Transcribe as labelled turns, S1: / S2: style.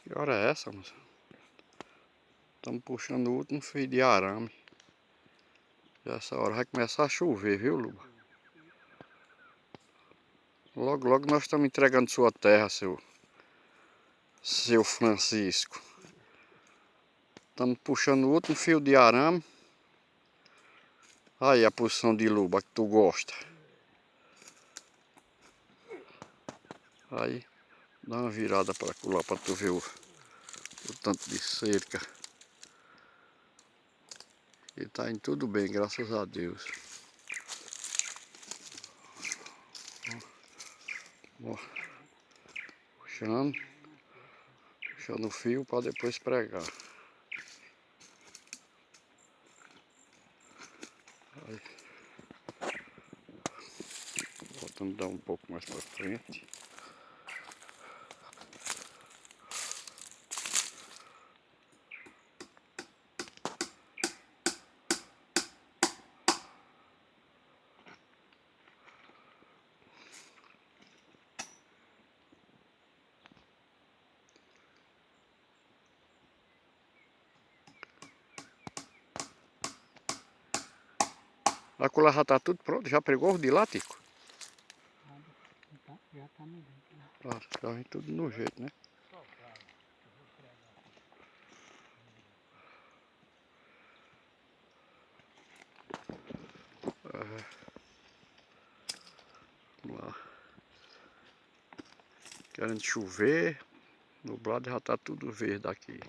S1: Que hora é essa, moça? Estamos puxando o último fio de arame. Já essa hora vai começar a chover, viu, Luba? Logo, logo nós estamos entregando sua terra, seu Francisco. Estamos puxando o último fio de arame. Aí a posição de Luba que tu gosta. Aí, dá uma virada para lá para tu ver o tanto de cerca. E tá indo tudo bem, graças a Deus. Ó, puxando o fio para depois pregar. Aí, voltando a dar um pouco mais para frente. A colar já tá tudo pronto, já pregou os de lá, Tico?
S2: Já tá no jeito, né?
S1: Ah, já vem tudo no jeito, né? Vamos lá. Querendo chover, nublado já tá tudo verde aqui.